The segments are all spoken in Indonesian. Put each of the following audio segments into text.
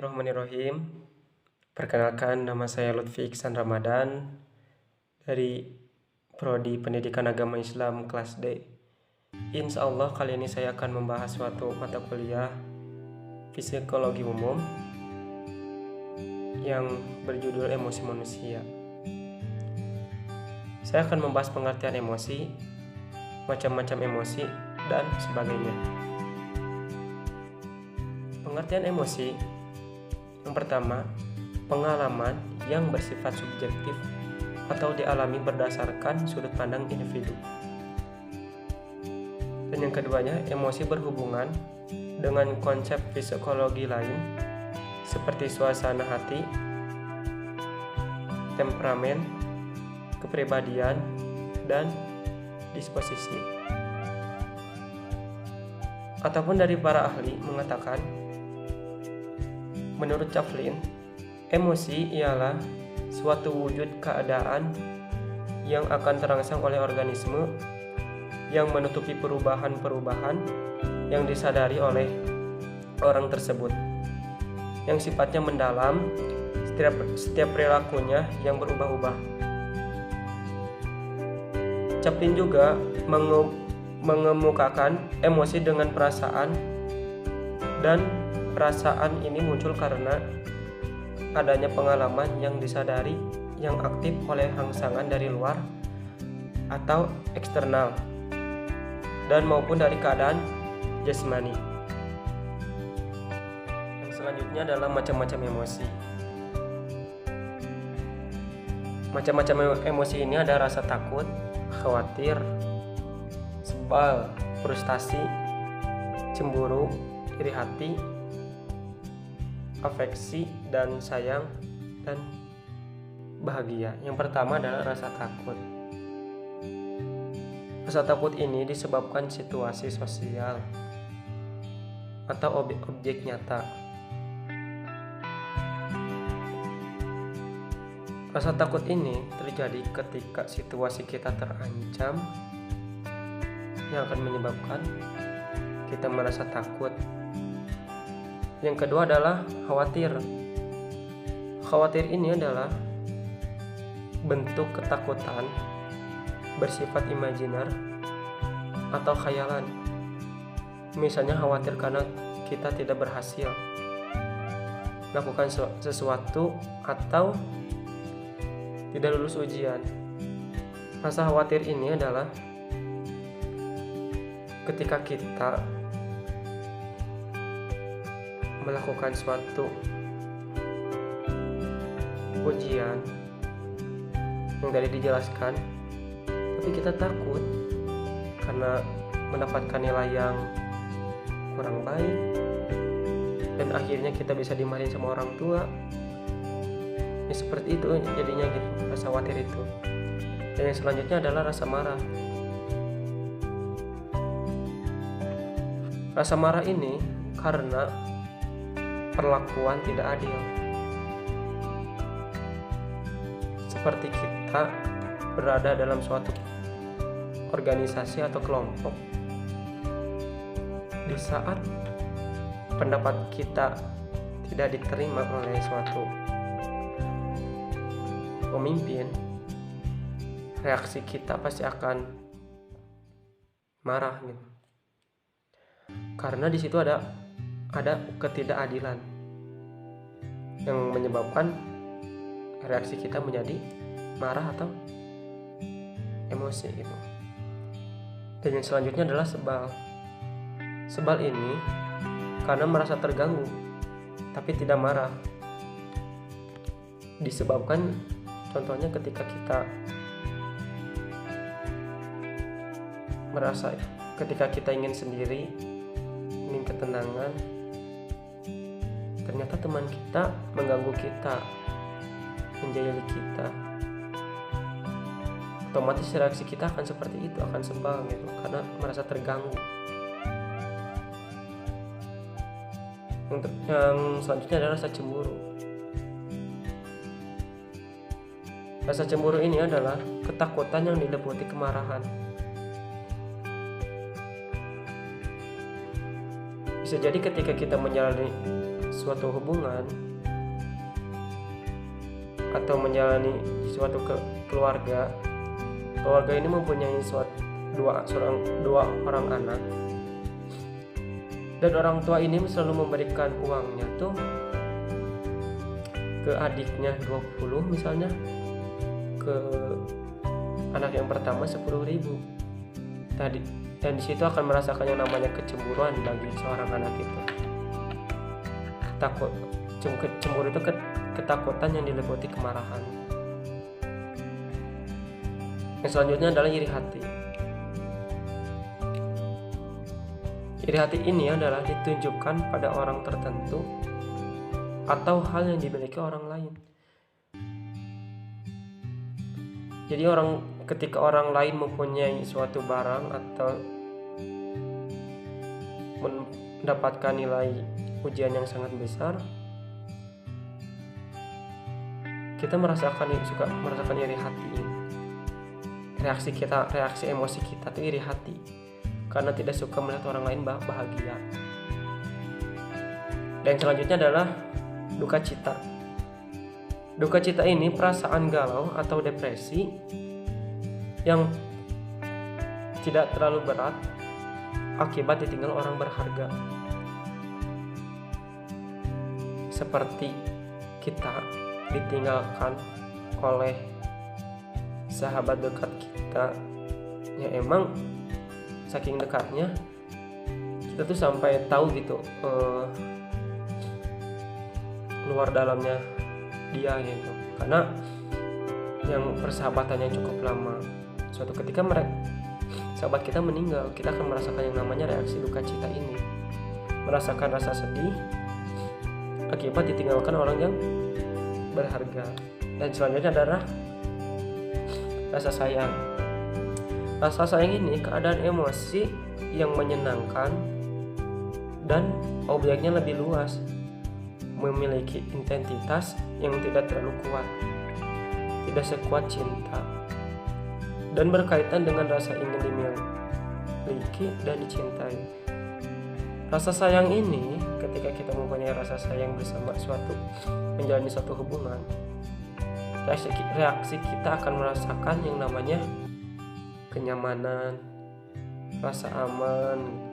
Bismillahirrahmanirrahim. Perkenalkan, nama saya Lutfi Iksan Ramadan dari Prodi Pendidikan Agama Islam kelas D. Insya Allah kali ini saya akan membahas suatu mata kuliah Psikologi Umum yang berjudul Emosi Manusia. Saya akan membahas pengertian emosi, macam-macam emosi, dan sebagainya. Pengertian emosi yang pertama, pengalaman yang bersifat subjektif atau dialami berdasarkan sudut pandang individu. Dan yang keduanya, emosi berhubungan dengan konsep psikologi lain seperti suasana hati, temperamen, kepribadian, dan disposisi. Ataupun dari para ahli mengatakan, menurut Chaplin, emosi ialah suatu wujud keadaan yang akan terangsang oleh organisme yang menutupi perubahan-perubahan yang disadari oleh orang tersebut, yang sifatnya mendalam setiap perilakunya yang berubah-ubah. Chaplin juga mengemukakan emosi dengan perasaan, dan perasaan ini muncul karena adanya pengalaman yang disadari yang aktif oleh rangsangan dari luar atau eksternal dan maupun dari keadaan jasmani. Yang selanjutnya adalah macam-macam emosi. Macam-macam emosi ini ada rasa takut, khawatir, sebal, frustasi, cemburu, iri hati, afeksi, dan sayang, dan bahagia. Yang pertama adalah rasa takut. Rasa takut ini disebabkan situasi sosial atau objek nyata. Rasa takut ini terjadi ketika situasi kita terancam yang akan menyebabkan kita merasa takut. Yang kedua adalah khawatir. Khawatir ini adalah bentuk ketakutan bersifat imajiner atau khayalan. Misalnya khawatir karena kita tidak berhasil melakukan sesuatu atau tidak lulus ujian. Rasa khawatir ini adalah ketika kita melakukan suatu ujian yang tadi dijelaskan, tapi kita takut karena mendapatkan nilai yang kurang baik dan akhirnya kita bisa dimarahin sama orang tua. Ya seperti itu jadinya gitu, rasa khawatir itu. Dan yang selanjutnya adalah rasa marah. Rasa marah ini karena perlakuan tidak adil, seperti kita berada dalam suatu organisasi atau kelompok. Di saat pendapat kita tidak diterima oleh suatu pemimpin, reaksi kita pasti akan marah gitu. Karena di situ ada ketidakadilan yang menyebabkan reaksi kita menjadi marah atau emosi gitu. Dan yang selanjutnya adalah sebal. Sebal ini karena merasa terganggu tapi tidak marah. Disebabkan contohnya ketika kita ingin sendiri, ingin ketenangan, ternyata teman kita mengganggu kita, menjahili kita, otomatis reaksi kita akan seperti itu, akan sebal gitu, karena merasa terganggu. Untuk yang selanjutnya adalah rasa cemburu. Rasa cemburu ini adalah ketakutan yang diliputi kemarahan. Bisa jadi ketika kita menjalani suatu hubungan atau menjalani suatu keluarga ini mempunyai dua orang anak, dan orang tua ini selalu memberikan uangnya tuh ke adiknya 20 misalnya, ke anak yang pertama 10.000 tadi, dan di situ akan merasakan yang namanya kecemburuan bagi seorang anak itu. Cemburu itu ketakutan yang diliputi kemarahan. Yang selanjutnya adalah iri hati. Iri hati ini adalah ditunjukkan pada orang tertentu atau hal yang dimiliki orang lain. Jadi ketika orang lain mempunyai suatu barang atau mendapatkan nilai ujian yang sangat besar, kita merasakan iri hati. Reaksi emosi kita itu iri hati karena tidak suka melihat orang lain bahagia. Dan selanjutnya adalah duka cita. Duka cita ini perasaan galau atau depresi yang tidak terlalu berat akibat ditinggal orang berharga. Seperti kita ditinggalkan oleh sahabat dekat kita, ya emang saking dekatnya kita tuh sampai tahu gitu luar dalamnya dia gitu, karena yang persahabatannya cukup lama. Suatu ketika sahabat kita meninggal, kita akan merasakan yang namanya reaksi duka cita ini, merasakan rasa sedih akibat ditinggalkan orang yang berharga. Dan selanjutnya adalah rasa sayang. Rasa sayang ini keadaan emosi yang menyenangkan dan objeknya lebih luas, memiliki intensitas yang tidak terlalu kuat, tidak sekuat cinta, dan berkaitan dengan rasa ingin dimiliki dan dicintai. Rasa sayang ini, ketika kita mempunyai rasa sayang bersama menjalani suatu hubungan, reaksi kita akan merasakan yang namanya kenyamanan, rasa aman,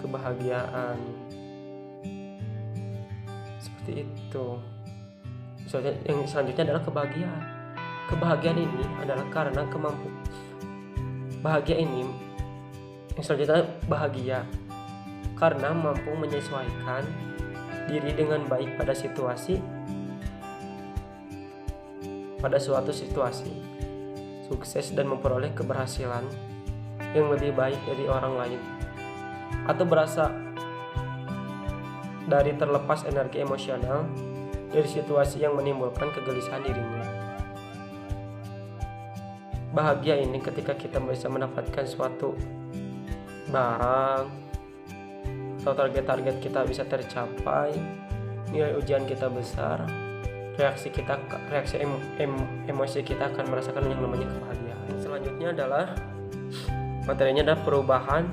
kebahagiaan, seperti itu. Yang selanjutnya adalah kebahagiaan. Kebahagiaan ini adalah karena bahagia ini, yang selanjutnya bahagia karena mampu menyesuaikan diri dengan baik pada suatu situasi, sukses dan memperoleh keberhasilan yang lebih baik dari orang lain, atau berasa dari terlepas energi emosional dari situasi yang menimbulkan kegelisahan dirinya. Bahagia ini ketika kita bisa mendapatkan suatu barang atau target-target kita bisa tercapai, nilai ujian kita besar, emosi kita akan merasakan yang namanya kebahagiaan. Selanjutnya adalah materinya adalah perubahan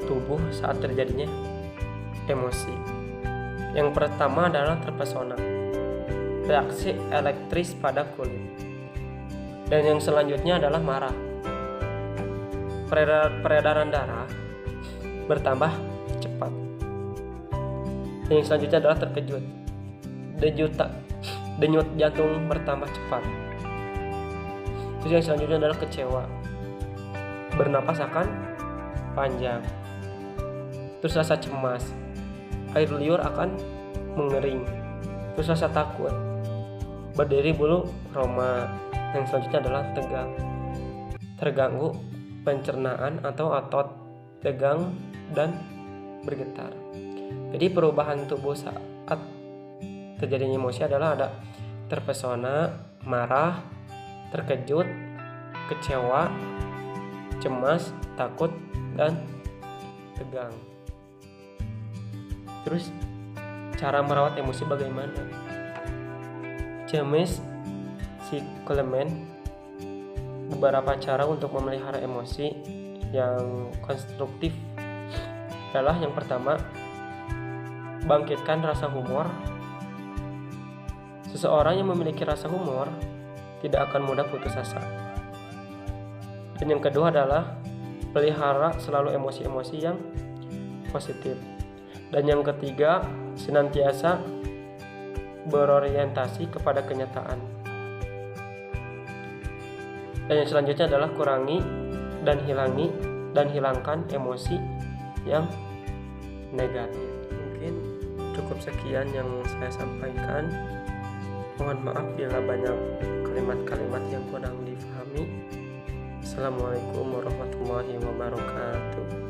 tubuh saat terjadinya emosi. Yang pertama adalah terpesona, reaksi elektris pada kulit. Dan yang selanjutnya adalah marah. Peredaran darah bertambah cepat. Dan yang selanjutnya adalah terkejut. Denyut jantung bertambah cepat. Terus yang selanjutnya adalah kecewa. Bernapas akan panjang. Terus rasa cemas. Air liur akan mengering. Terus rasa takut. Berdiri bulu roma. Yang selanjutnya adalah tegang. Terganggu pencernaan atau otot tegang dan bergetar. Jadi perubahan tubuh saat terjadinya emosi adalah ada terpesona, marah, terkejut, kecewa, cemas, takut, dan tegang. Terus cara merawat emosi bagaimana? James C. Coleman beberapa cara untuk memelihara emosi yang konstruktif adalah yang pertama, bangkitkan rasa humor. Seseorang yang memiliki rasa humor tidak akan mudah putus asa. Dan yang kedua adalah pelihara selalu emosi-emosi yang positif. Dan yang ketiga, senantiasa berorientasi kepada kenyataan. Dan yang selanjutnya adalah kurangi dan hilangkan emosi yang negatif. Mungkin cukup sekian yang saya sampaikan. Mohon maaf bila banyak kalimat-kalimat yang kurang difahami. Assalamualaikum warahmatullahi wabarakatuh.